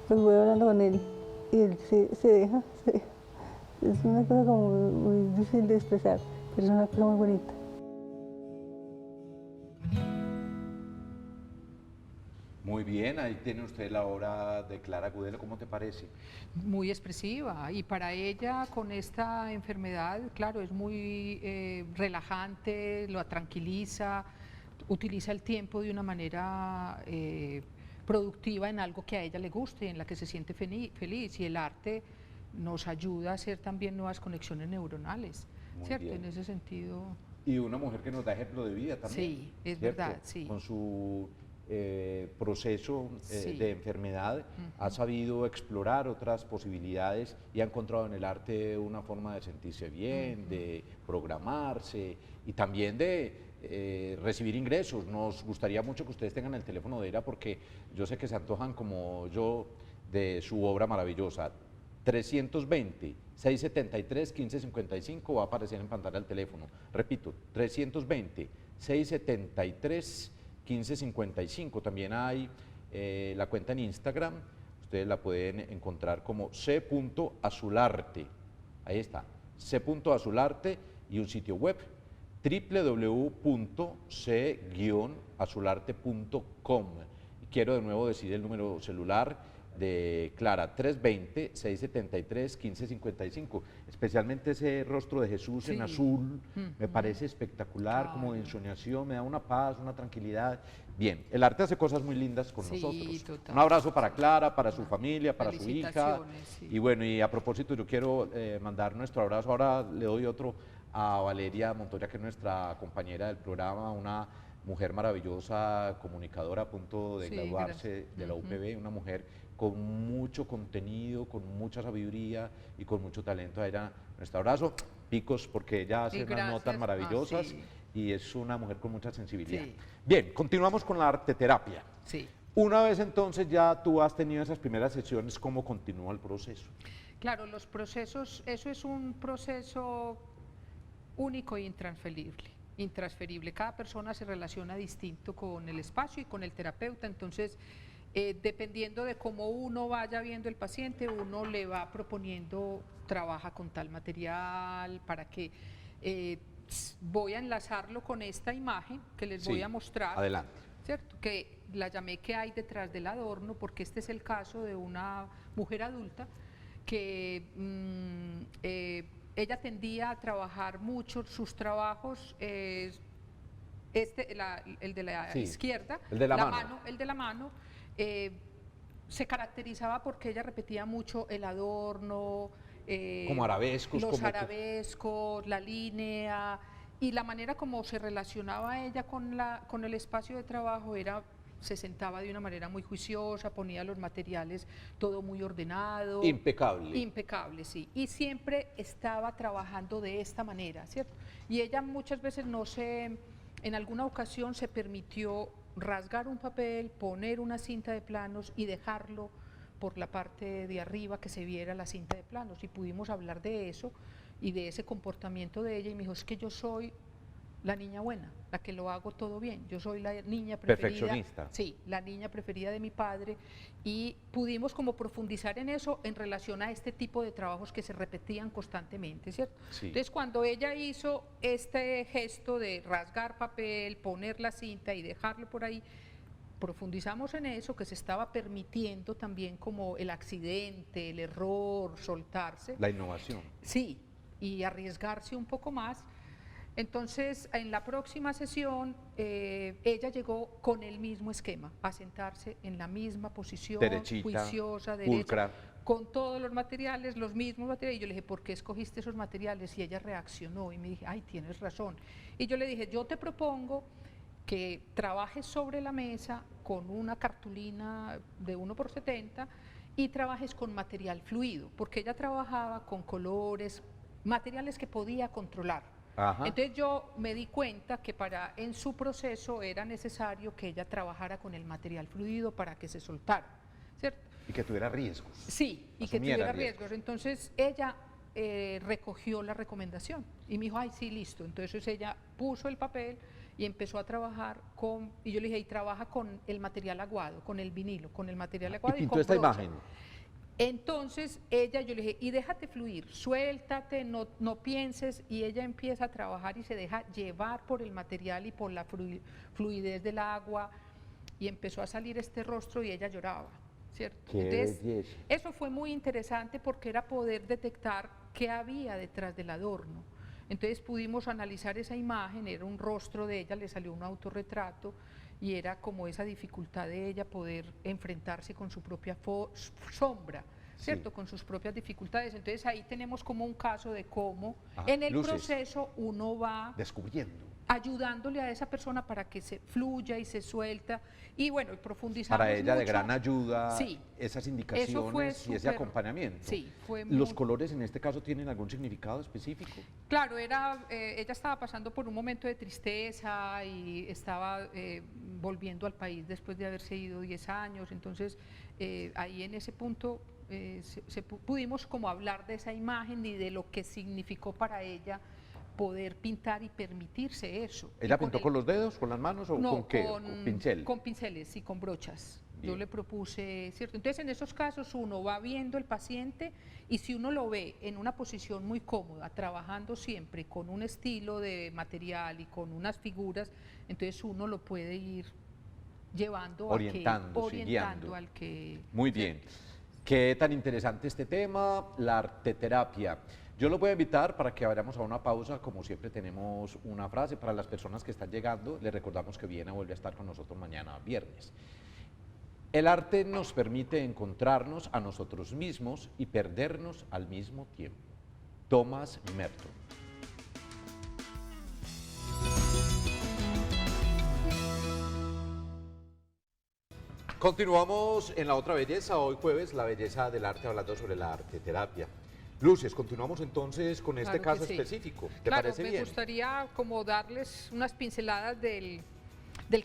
C: Pues voy hablando con él y él se deja. Es una cosa como muy difícil de expresar, pero es una cosa muy bonita.
A: Muy bien, ahí tiene usted la obra de Clara Agudelo, ¿cómo te parece?
B: Muy expresiva, y para ella con esta enfermedad, claro, es muy relajante, lo tranquiliza, utiliza el tiempo de una manera productiva en algo que a ella le guste, en la que se siente feliz, y el arte nos ayuda a hacer también nuevas conexiones neuronales,
A: Muy
B: ¿cierto?
A: bien.
B: En ese sentido,
A: Y una mujer que nos da ejemplo de vida también.
B: Sí, es
A: ¿cierto?
B: verdad, sí.
A: Con su proceso
B: Sí.
A: de enfermedad ha sabido explorar otras posibilidades y ha encontrado en el arte una forma de sentirse bien, de programarse y también de recibir ingresos. Nos gustaría mucho que ustedes tengan el teléfono de ella porque yo sé que se antojan como yo de su obra maravillosa. 320-673-1555 va a aparecer en pantalla el teléfono. Repito, 320-673-1555. También hay la cuenta en Instagram, ustedes la pueden encontrar como c.azularte. Ahí está, c.azularte y un sitio web www.c-azularte.com. Y quiero de nuevo decir el número celular de Clara, 320-673-1555. Especialmente ese rostro de Jesús en
B: Sí.
A: azul, me parece espectacular, como de
B: Ay.
A: ensoñación, me da una paz, una tranquilidad. Bien, el arte hace cosas muy lindas con
B: Sí,
A: nosotros.
B: total.
A: Un abrazo para Clara, para su familia, para su hija.
B: Felicitaciones, sí.
A: Y bueno, y a propósito, yo quiero mandar nuestro abrazo, ahora le doy otro a Valeria Montoya, que es nuestra compañera del programa, una mujer maravillosa, comunicadora a punto de
B: Sí,
A: graduarse
B: gracias.
A: de la UPB, una mujer con mucho contenido, con mucha sabiduría y con mucho talento. A ella nuestro abrazo, picos, porque ella hace
B: Y
A: unas notas
B: gracias.
A: maravillosas
B: Sí.
A: y es una mujer con mucha sensibilidad.
B: Sí.
A: Bien, continuamos con la arteterapia.
B: Sí.
A: Una vez entonces ya tú has tenido esas primeras sesiones, ¿cómo continúa el proceso?
B: Claro, los procesos, eso es un proceso único e intransferible. Cada persona se relaciona distinto con el espacio y con el terapeuta, entonces dependiendo de cómo uno vaya viendo el paciente, uno le va proponiendo, trabaja con tal material, para que voy a enlazarlo con esta imagen que les voy
A: Sí,
B: a mostrar.
A: adelante.
B: ¿Cierto? Que la llamé "¿Qué hay detrás del adorno?", porque este es el caso de una mujer adulta que ella tendía a trabajar mucho sus trabajos, el de la
A: Sí,
B: izquierda,
A: el de la mano.
B: el de la mano, se caracterizaba porque ella repetía mucho el adorno,
A: Como arabescos,
B: los
A: como-
B: arabescos, la línea, y la manera como se relacionaba ella con el espacio de trabajo se sentaba de una manera muy juiciosa, ponía los materiales todo muy ordenado.
A: Impecable.
B: Impecable, sí. Y siempre estaba trabajando de esta manera, ¿cierto? Y ella muchas veces en alguna ocasión se permitió rasgar un papel, poner una cinta de planos y dejarlo por la parte de arriba que se viera la cinta de planos. Y pudimos hablar de eso y de ese comportamiento de ella y me dijo, es que yo soy la niña buena, la que lo hago todo bien, yo soy la niña preferida.
A: Perfeccionista.
B: Sí, la niña preferida de mi padre, y pudimos como profundizar en eso en relación a este tipo de trabajos que se repetían constantemente, ¿cierto?
A: Sí.
B: Entonces cuando ella hizo este gesto de rasgar papel, poner la cinta y dejarlo por ahí, profundizamos en eso, que se estaba permitiendo también como el accidente, el error, soltarse.
A: La innovación.
B: Sí, y arriesgarse un poco más. Entonces, en la próxima sesión, ella llegó con el mismo esquema, a sentarse en la misma posición,
A: Derechita,
B: juiciosa,
A: pulcra.
B: derecha, con todos los materiales, los mismos materiales. Y yo le dije, ¿por qué escogiste esos materiales? Y ella reaccionó y me dije, ay, tienes razón. Y yo le dije, yo te propongo que trabajes sobre la mesa con una cartulina de 1x70 y trabajes con material fluido, porque ella trabajaba con colores, materiales que podía controlar.
A: Ajá.
B: Entonces yo me di cuenta que en su proceso era necesario que ella trabajara con el material fluido para que se soltara, ¿cierto?
A: Y que tuviera riesgos.
B: Sí, y que
A: Asumiera
B: tuviera
A: riesgos.
B: riesgos. Entonces ella recogió la recomendación y me dijo, ay, sí, listo. Entonces ella puso el papel y empezó a trabajar y yo le dije, y trabaja con el material aguado, con el vinilo, con el material aguado
A: Y pintó
B: con
A: esta
B: brocha.
A: imagen.
B: Entonces yo le dije, y déjate fluir, suéltate, no pienses, y ella empieza a trabajar y se deja llevar por el material y por la fluidez del agua, y empezó a salir este rostro y ella lloraba, ¿cierto?
A: Qué
B: Entonces,
A: belleza.
B: eso fue muy interesante porque era poder detectar qué había detrás del adorno. Entonces pudimos analizar esa imagen, era un rostro de ella, le salió un autorretrato, y era como esa dificultad de ella poder enfrentarse con su propia sombra, ¿cierto? Con sus propias dificultades. Entonces ahí tenemos como un caso de cómo
A: Ajá,
B: en el
A: luces.
B: proceso uno va
A: Descubriendo.
B: ayudándole a esa persona para que se fluya y se suelta. Y bueno, profundizamos
A: Para ella de
B: mucho.
A: gran ayuda
B: Sí,
A: esas
B: eso fue
A: indicaciones y ese
B: súper-
A: acompañamiento.
B: Sí, fue
A: ¿Los
B: muy-
A: colores en este caso tienen algún significado específico?
B: Claro, ella estaba pasando por un momento de tristeza y estaba volviendo al país después de haberse ido 10 años, entonces ahí en ese punto pudimos como hablar de esa imagen y de lo que significó para ella poder pintar y permitirse eso.
A: ¿Ella
B: Y con
A: pintó
B: el-
A: con los dedos, con las manos o
B: No,
A: con qué? ¿Con pincel?
B: con pinceles y con brochas. Yo
A: Bien.
B: le propuse, ¿cierto? Entonces, en esos casos uno va viendo el paciente y si uno lo ve en una posición muy cómoda, trabajando siempre con un estilo de material y con unas figuras, entonces uno lo puede ir llevando
A: Orientando,
B: orientando
A: guiando.
B: al que...
A: Muy bien. Qué tan interesante este tema, la arteterapia. Yo los voy a invitar para que vayamos a una pausa. Como siempre tenemos una frase para las personas que están llegando. Les recordamos que Viena vuelve a estar con nosotros mañana viernes. El arte nos permite encontrarnos a nosotros mismos y perdernos al mismo tiempo. Thomas Merton. Continuamos en La Otra Belleza, hoy jueves, la belleza del arte, hablando sobre la arteterapia. Luces, continuamos entonces con este
B: Claro que
A: caso
B: sí.
A: específico. ¿Te
B: Claro,
A: parece
B: me
A: bien?
B: gustaría como darles unas pinceladas del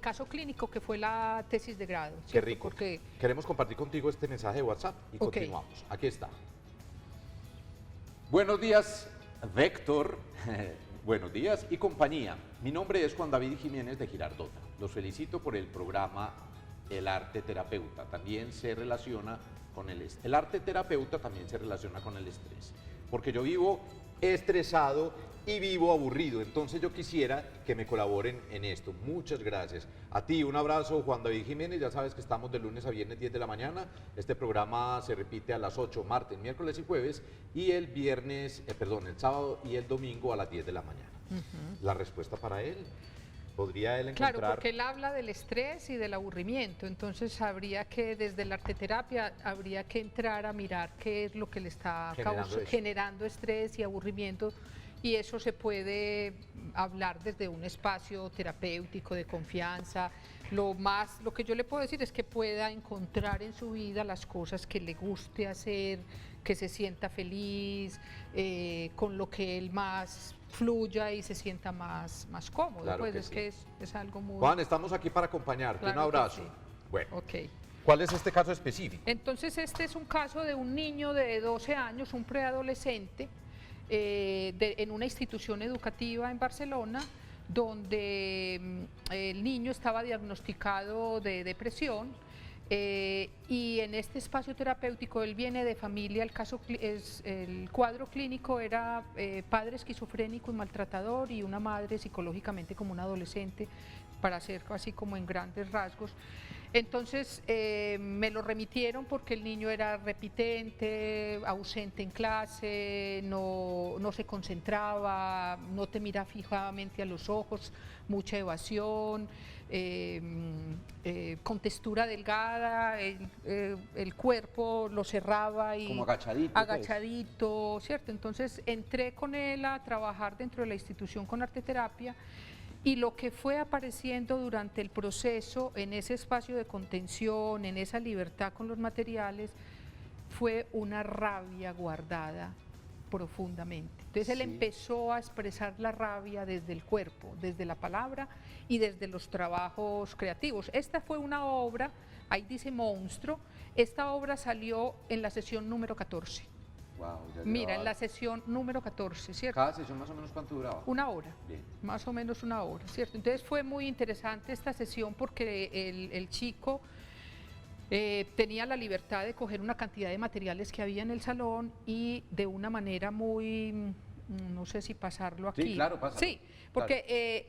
B: caso clínico que fue la tesis de grado.
A: Qué
B: ¿cierto?
A: rico.
B: Porque
A: Queremos compartir contigo este mensaje de WhatsApp y
B: Ok.
A: continuamos. Aquí está. Buenos días, Vector. Buenos días y compañía. Mi nombre es Juan David Jiménez de Girardota. Los felicito por el programa El Arte Terapeuta. También se relaciona con el arte terapeuta también se relaciona con el estrés. Porque yo vivo estresado y vivo aburrido. Entonces yo quisiera que me colaboren en esto. Muchas gracias. A ti un abrazo, Juan David Jiménez. Ya sabes que estamos de lunes a viernes 10 de la mañana. Este programa se repite a las 8, martes, miércoles y jueves. Y el viernes, el sábado y el domingo a las 10 de la mañana. La respuesta para él. ¿Podría él encontrar?
B: Claro, porque él habla del estrés y del aburrimiento, entonces habría que, desde la arteterapia, habría que entrar a mirar qué es lo que le está generando estrés y aburrimiento, y eso se puede hablar desde un espacio terapéutico de confianza. Lo que yo le puedo decir es que pueda encontrar en su vida las cosas que le guste hacer, que se sienta feliz, con lo que él más fluya y se sienta más cómodo.
A: Claro
B: pues
A: que
B: es
A: sí.
B: que es algo muy...
A: Juan, estamos aquí para acompañarte.
B: Claro
A: Un
B: que
A: abrazo.
B: sí.
A: Bueno,
B: Ok.
A: ¿cuál es este caso específico?
B: Entonces este es un caso de un niño de 12 años, un preadolescente, en una institución educativa en Barcelona, donde el niño estaba diagnosticado de depresión, y en este espacio terapéutico él viene de familia, el cuadro clínico era padre esquizofrénico y maltratador y una madre psicológicamente como un adolescente, para hacer así como en grandes rasgos. Entonces me lo remitieron porque el niño era repitente, ausente en clase, no se concentraba, no te mira fijamente a los ojos, mucha evasión, con textura delgada, el cuerpo lo cerraba y
A: Como agachadito. pues.
B: agachadito, ¿cierto? Entonces entré con él a trabajar dentro de la institución con arteterapia. Y lo que fue apareciendo durante el proceso, en ese espacio de contención, en esa libertad con los materiales, fue una rabia guardada profundamente. Entonces él empezó a expresar la rabia desde el cuerpo, desde la palabra y desde los trabajos creativos. Esta fue una obra, ahí dice monstruo, esta obra salió en la sesión número 14.
A: Wow,
B: Mira, en la sesión número 14, ¿cierto?
A: ¿Cada sesión más o menos cuánto duraba?
B: Una hora,
A: Bien.
B: más o menos una hora, ¿cierto? Entonces fue muy interesante esta sesión porque el chico tenía la libertad de coger una cantidad de materiales que había en el salón y de una manera muy, no sé si pasarlo aquí.
A: Sí, claro, pásalo.
B: Sí, porque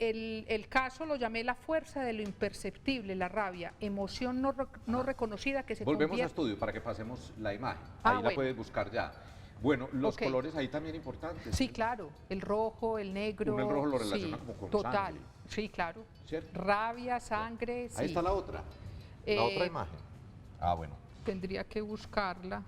B: el caso lo llamé la fuerza de lo imperceptible, la rabia, emoción no reconocida que se
A: Volvemos a
B: convierte...
A: estudio para que pasemos la imagen.
B: Ah,
A: Ahí la
B: bueno.
A: puedes buscar ya. Bueno, los
B: Ok.
A: colores ahí también importantes.
B: Sí, claro, el rojo, el negro.
A: Uno el rojo lo
B: sí,
A: relaciona como con
B: total,
A: sangre.
B: sí, claro.
A: ¿Cierto?
B: Rabia, sangre, sí.
A: Ahí está la otra. La otra imagen. Ah, bueno.
B: Tendría que buscarla.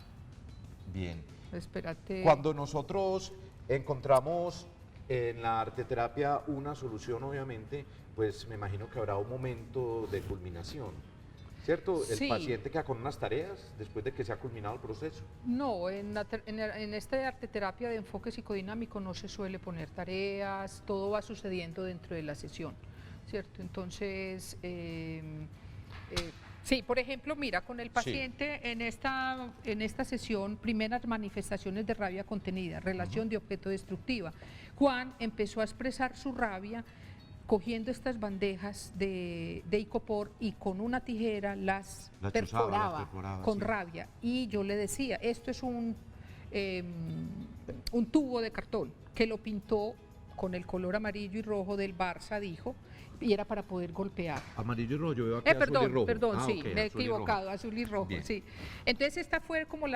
A: Bien.
B: Espérate.
A: Cuando nosotros encontramos en la arteterapia una solución, obviamente, pues me imagino que habrá un momento de culminación, ¿cierto? El
B: Sí.
A: paciente queda con unas tareas después de que se ha culminado el proceso.
B: No, en esta arteterapia de enfoque psicodinámico no se suele poner tareas, todo va sucediendo dentro de la sesión, ¿cierto? Entonces, sí, por ejemplo, mira, con el paciente en esta sesión, primeras manifestaciones de rabia contenida, relación de objeto destructiva. Juan empezó a expresar su rabia cogiendo estas bandejas de icopor y con una tijera las perforaba con
A: sí.
B: rabia. Y yo le decía, esto es un tubo de cartón que lo pintó con el color amarillo y rojo del Barça, dijo, y era para poder golpear.
A: Amarillo y rojo, yo veo aquí azul y
B: Perdón,
A: rojo.
B: perdón, sí,
A: Ok,
B: me he
A: azul y
B: equivocado,
A: rojo.
B: azul y rojo,
A: Bien.
B: sí. Entonces esta fue como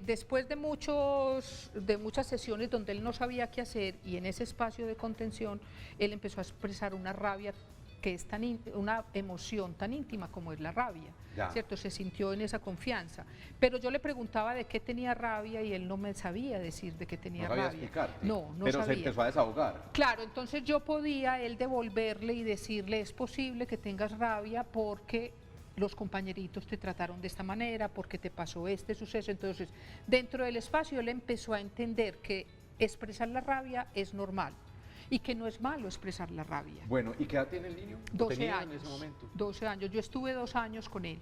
B: después de muchas sesiones donde él no sabía qué hacer y en ese espacio de contención él empezó a expresar una rabia que es una emoción tan íntima como es la rabia,
A: Ya.
B: ¿cierto? Se sintió en esa confianza. Pero yo le preguntaba de qué tenía rabia y él no me sabía decir de qué tenía
A: No sabía
B: rabia.
A: explicarte.
B: No
A: Pero
B: sabía.
A: se empezó a desahogar.
B: Claro, entonces yo podía él devolverle y decirle, es posible que tengas rabia porque los compañeritos te trataron de esta manera, porque te pasó este suceso. Entonces, dentro del espacio él empezó a entender que expresar la rabia es normal y que no es malo expresar la rabia.
A: Bueno, ¿y qué edad tiene el niño? ¿O
B: 12
A: tenía
B: años.
A: en ese momento?
B: 12 años. Yo estuve 2 años con él.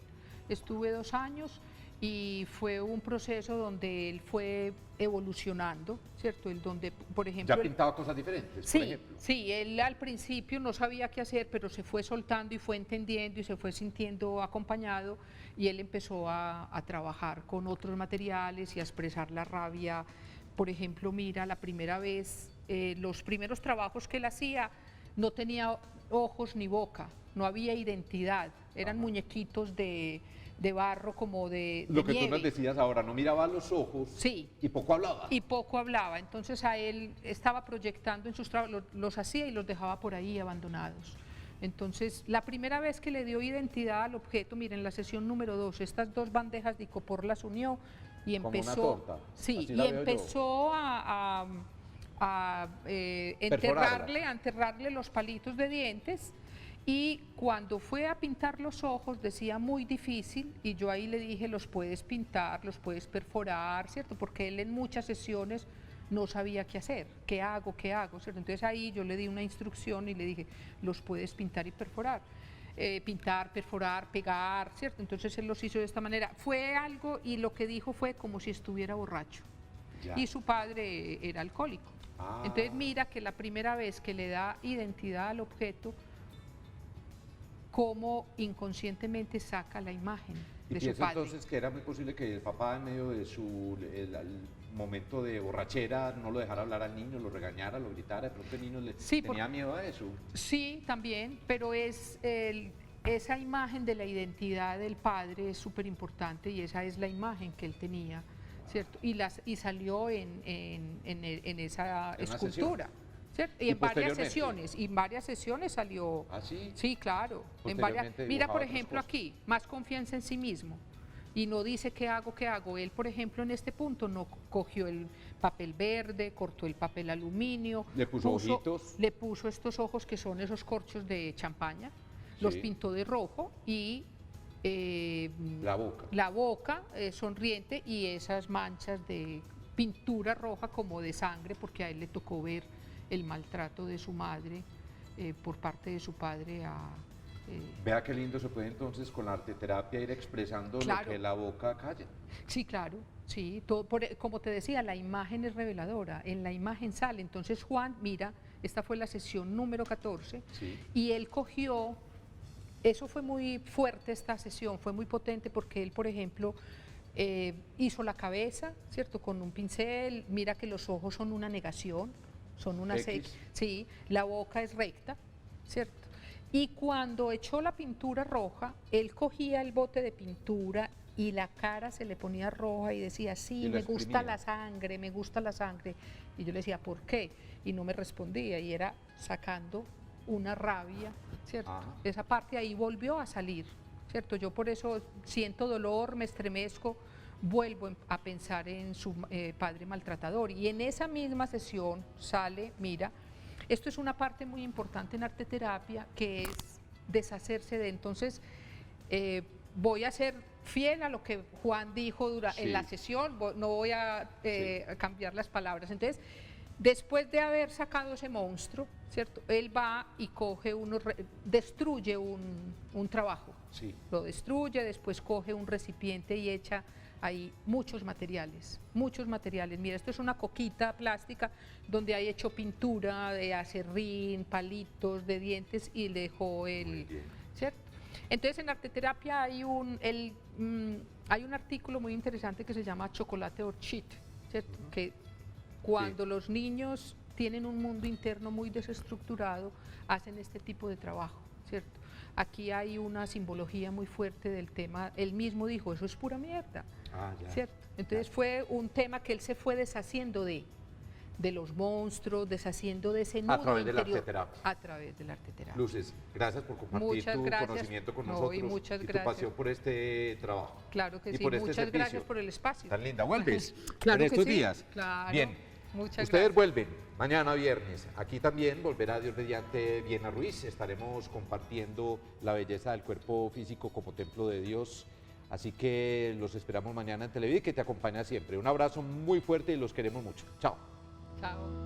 B: Estuve 2 años y fue un proceso donde él fue evolucionando, ¿cierto? El donde, por ejemplo...
A: ¿Ya pintaba cosas diferentes, por
B: Sí,
A: ejemplo?
B: sí, él al principio no sabía qué hacer, pero se fue soltando y fue entendiendo y se fue sintiendo acompañado y él empezó a trabajar con otros materiales y a expresar la rabia. Por ejemplo, mira, la primera vez, los primeros trabajos que él hacía no tenía ojos ni boca, no había identidad, eran muñequitos de barro como de
A: Lo que
B: nieve.
A: tú nos decías ahora, no miraba a los ojos
B: Sí.
A: y poco hablaba.
B: Y poco hablaba, entonces a él estaba proyectando en sus trabajos, los hacía y los dejaba por ahí abandonados. Entonces, la primera vez que le dio identidad al objeto, miren, la sesión número 2, estas 2 bandejas de icopor las unió y
A: Como una
B: empezó,
A: torta,
B: sí,
A: así
B: y
A: la veo yo.
B: empezó a
A: Perforarla.
B: enterrarle los palitos de dientes. Y cuando fue a pintar los ojos decía muy difícil y yo ahí le dije los puedes pintar, los puedes perforar, ¿cierto? Porque él en muchas sesiones no sabía qué hacer, qué hago, ¿cierto? Entonces ahí yo le di una instrucción y le dije los puedes pintar y perforar. Pintar, perforar, pegar, ¿cierto? Entonces él los hizo de esta manera. Fue algo y lo que dijo fue como si estuviera borracho.
A: Ya.
B: Y su padre era alcohólico.
A: Ah.
B: Entonces mira que la primera vez que le da identidad al objeto, cómo inconscientemente saca la imagen
A: Y
B: de su
A: pienso
B: padre.
A: entonces que era muy posible que el papá en medio de el momento de borrachera no lo dejara hablar al niño, lo regañara, lo gritara, de pronto el niño
B: Sí,
A: tenía miedo a eso.
B: Sí, también, pero esa imagen de la identidad del padre es súper importante y esa es la imagen que él tenía, ¿cierto? Y salió en esa
A: ¿En una
B: escultura. ¿Cierto?
A: ¿Y
B: Y en
A: posteriormente?
B: varias sesiones salió.
A: ¿Ah, sí?
B: Sí, claro.
A: Posteriormente
B: Mira,
A: dibujaba
B: por
A: otras
B: ejemplo,
A: cosas.
B: aquí, más confianza en sí mismo. Y no dice qué hago, qué hago. Él, por ejemplo, en este punto no cogió el papel verde, cortó el papel aluminio.
A: Le puso ojitos.
B: Le puso estos ojos que son esos corchos de champaña. Los
A: Sí.
B: pintó de rojo y
A: La boca.
B: sonriente y esas manchas de pintura roja como de sangre, porque a él le tocó ver el maltrato de su madre por parte de su padre
A: Vea qué lindo se puede entonces con la arteterapia ir expresando
B: Claro.
A: lo que la boca calla.
B: Sí, claro, sí, como te decía, la imagen es reveladora, en la imagen sale. Entonces Juan, mira, esta fue la sesión número 14
A: Sí.
B: y él cogió, eso fue muy fuerte esta sesión, fue muy potente porque él, por ejemplo, hizo la cabeza, ¿cierto? Con un pincel, mira que los ojos son una negación, son una
A: X.
B: sí, la boca es recta, ¿cierto? Y cuando echó la pintura roja, él cogía el bote de pintura y la cara se le ponía roja y decía, sí,
A: Y lo
B: me gusta
A: exprimía.
B: la sangre, me gusta la sangre. Y yo le decía, ¿por qué? Y no me respondía y era sacando una rabia, ¿cierto?
A: Ajá.
B: Esa parte ahí volvió a salir, ¿cierto? Yo por eso siento dolor, me estremezco, vuelvo a pensar en su padre maltratador. Y en esa misma sesión sale, mira, esto es una parte muy importante en arteterapia, que es deshacerse de, entonces, voy a ser fiel a lo que Juan dijo en la sesión, no voy a cambiar las palabras. Entonces, después de haber sacado ese monstruo, ¿cierto? Él va y coge destruye un trabajo, lo destruye, después coge un recipiente y echa ahí muchos materiales. Mira, esto es una coquita plástica donde hay hecho pintura de acerrín, palitos de dientes y le dejó ¿cierto? Entonces en arteterapia hay un artículo muy interesante que se llama chocolate orchid, ¿cierto? Que cuando los niños tienen un mundo interno muy desestructurado, hacen este tipo de trabajo, ¿cierto? Aquí hay una simbología muy fuerte del tema, él mismo dijo, eso es pura mierda, ¿cierto? Entonces fue un tema que él se fue deshaciendo de los monstruos, deshaciendo de ese nudo
A: a través
B: interior,
A: de la arteterapia.
B: a través de la arteterapia.
A: Luces, gracias por compartir tu conocimiento con nosotros y tu pasión por este trabajo.
B: Claro que
A: y
B: sí,
A: por este
B: muchas
A: servicio.
B: gracias por el espacio.
A: Tan linda, ¿vuelves
B: Claro
A: en
B: que
A: estos
B: sí,
A: días?
B: claro.
A: Bien,
B: Muchas
A: ustedes
B: gracias.
A: vuelven mañana viernes. Aquí también volverá Dios mediante Viena Ruiz. Estaremos compartiendo la belleza del cuerpo físico como templo de Dios. Así que los esperamos mañana en Televid, que te acompaña siempre. Un abrazo muy fuerte y los queremos mucho. Chao.
B: Chao.